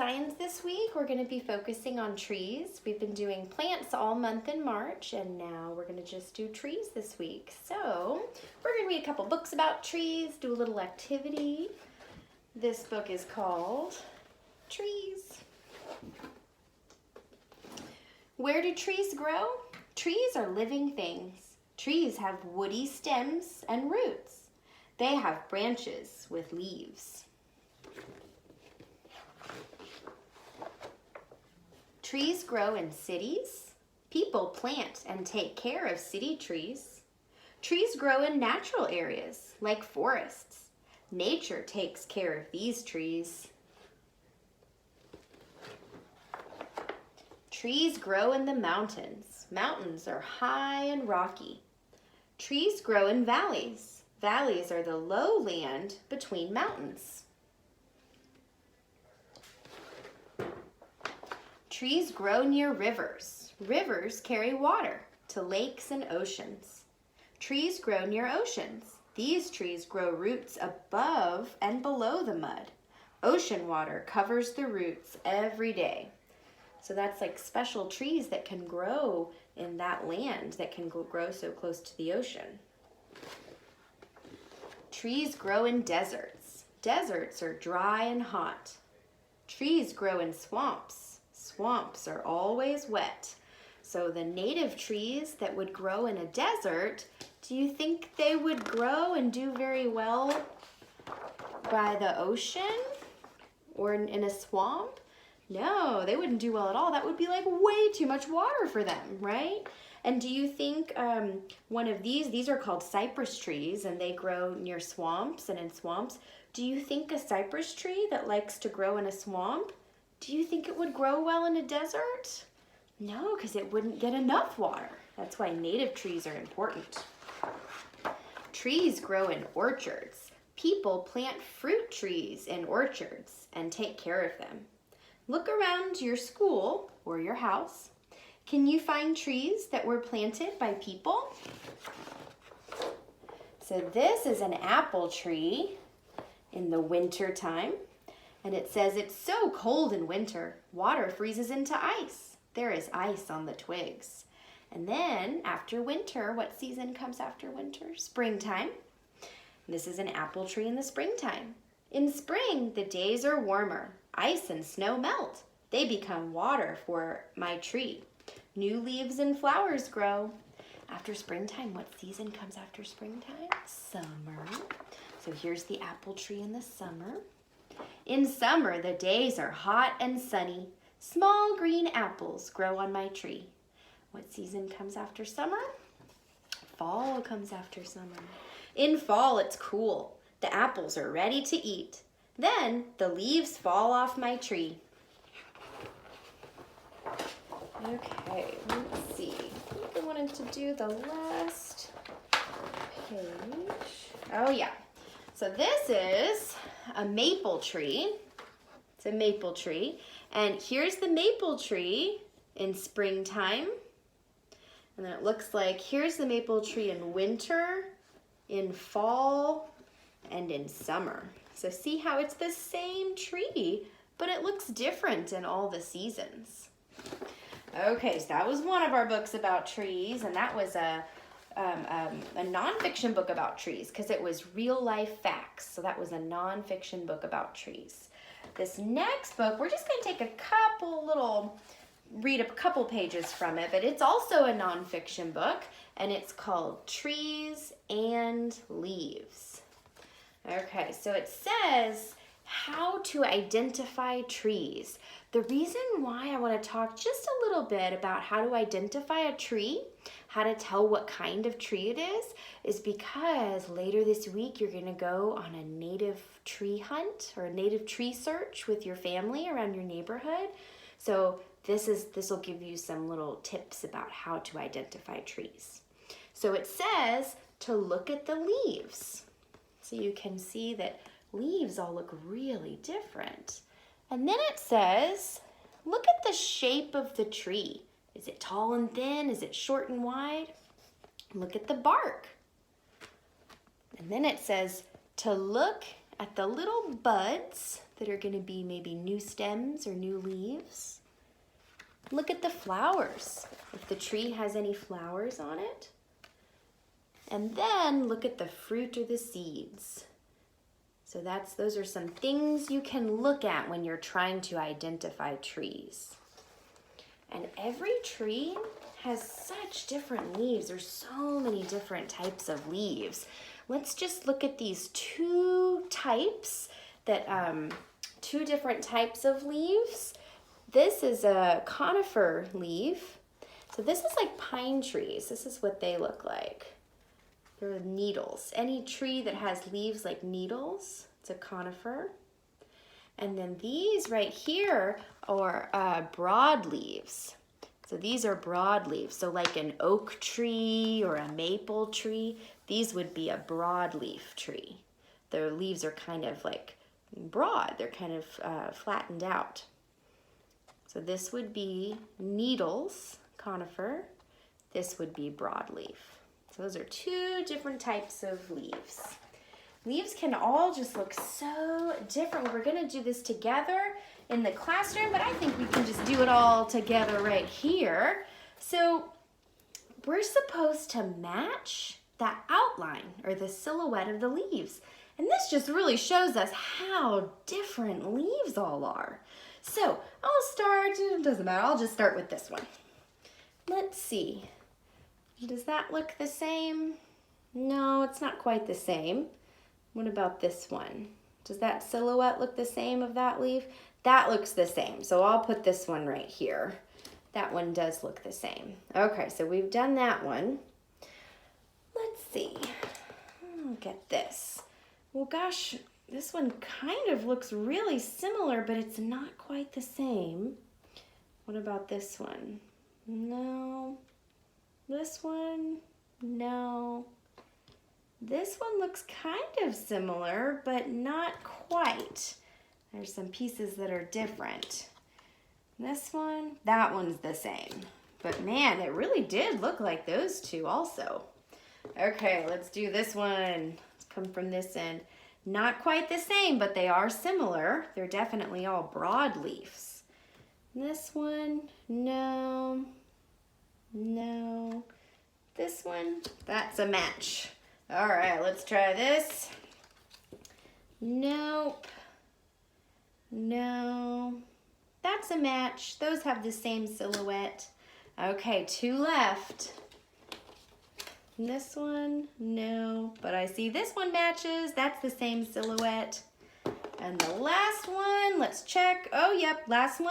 Science this week. We're going to be focusing on trees. We've been doing plants all month in March, and now we're going to just do trees this week. So we're going to read a couple books about trees, do a little activity. This book is called Trees. Where do trees grow? Trees are living things. Trees have woody stems and roots. They have branches with leaves. Trees grow in cities. People plant and take care of city trees. Trees grow in natural areas like forests. Nature takes care of these trees. Trees grow in the mountains. Mountains are high and rocky. Trees grow in valleys. Valleys are the low land between mountains. Trees grow near rivers. Rivers carry water to lakes and oceans. Trees grow near oceans. These trees grow roots above and below the mud. Ocean water covers the roots every day. So that's like special trees that can grow in that land that can grow so close to the ocean. Trees grow in deserts. Deserts are dry and hot. Trees grow in swamps. Swamps are always wet. So the native trees that would grow in a desert, do you think they would grow and do very well by the ocean or in a swamp? No, they wouldn't do well at all. That would be like way too much water for them, right? And do you think one of these are called cypress trees, and they grow near swamps and in swamps. Do you think a cypress tree that likes to grow in a swamp, do you think it would grow well in a desert? No, because it wouldn't get enough water. That's why native trees are important. Trees grow in orchards. People plant fruit trees in orchards and take care of them. Look around your school or your house. Can you find trees that were planted by people? So this is an apple tree in the winter time. And it says it's so cold in winter, water freezes into ice. There is ice on the twigs. And then after winter, what season comes after winter? Springtime. This is an apple tree in the springtime. In spring, the days are warmer. Ice and snow melt. They become water for my tree. New leaves and flowers grow. After springtime, what season comes after springtime? Summer. So here's the apple tree in the summer. In summer, the days are hot and sunny. Small green apples grow on my tree. What season comes after summer? Fall comes after summer. In fall, it's cool. The apples are ready to eat. Then the leaves fall off my tree. Okay, let's see. I think I wanted to do the last page. Oh yeah. So this is a maple tree. It's a maple tree. And here's the maple tree in springtime. And then it looks like here's the maple tree in winter, in fall, and in summer. So see how it's the same tree, but it looks different in all the seasons. Okay, so that was one of our books about trees, and that was a nonfiction book about trees because it was real life facts. So that was a nonfiction book about trees. This next book, we're just going to take read a couple pages from it, but it's also a nonfiction book, and it's called Trees and Leaves. Okay, so it says how to identify trees. The reason why I want to talk just a little bit about how to identify a tree, how to tell what kind of tree it is because later this week you're going to go on a native tree hunt or a native tree search with your family around your neighborhood. So this will give you some little tips about how to identify trees. So it says to look at the leaves. So you can see that leaves all look really different. And then it says, look at the shape of the tree. Is it tall and thin? Is it short and wide? Look at the bark. And then it says to look at the little buds that are going to be maybe new stems or new leaves. Look at the flowers, if the tree has any flowers on it. And then look at the fruit or the seeds. So those are some things you can look at when you're trying to identify trees. And every tree has such different leaves. There's so many different types of leaves. Let's just look at these two different types of leaves. This is a conifer leaf. So this is like pine trees. This is what they look like. They're needles. Any tree that has leaves like needles, it's a conifer. And then these right here are broadleaves. So these are broadleaves. So like an oak tree or a maple tree, these would be a broadleaf tree. Their leaves are kind of like broad. They're kind of flattened out. So this would be needles, conifer. This would be broadleaf. So those are two different types of leaves. Leaves can all just look so different. We're gonna do this together in the classroom, but I think we can just do it all together right here. So we're supposed to match that outline or the silhouette of the leaves. And this just really shows us how different leaves all are. So I'll start, it doesn't matter, I'll just start with this one. Let's see. Does that look the same? No, it's not quite the same. What about this one? Does that silhouette look the same of that leaf? That looks the same, so I'll put this one right here. That one does look the same. Okay, so we've done that one. Let's see. Look at this. Well, gosh, this one kind of looks really similar, but it's not quite the same. What about this one? No. This one? No. This one looks kind of similar, but not quite. There's some pieces that are different. This one, that one's the same. But man, it really did look like those two also. Okay, let's do this one. Let's come from this end. Not quite the same, but they are similar. They're definitely all broadleafs. This one, no. No. This one, that's a match. All right, let's try this. Nope. No. That's a match. Those have the same silhouette. Okay, two left. This one, no. But I see this one matches. That's the same silhouette. And the last one, let's check. Oh, yep, last one.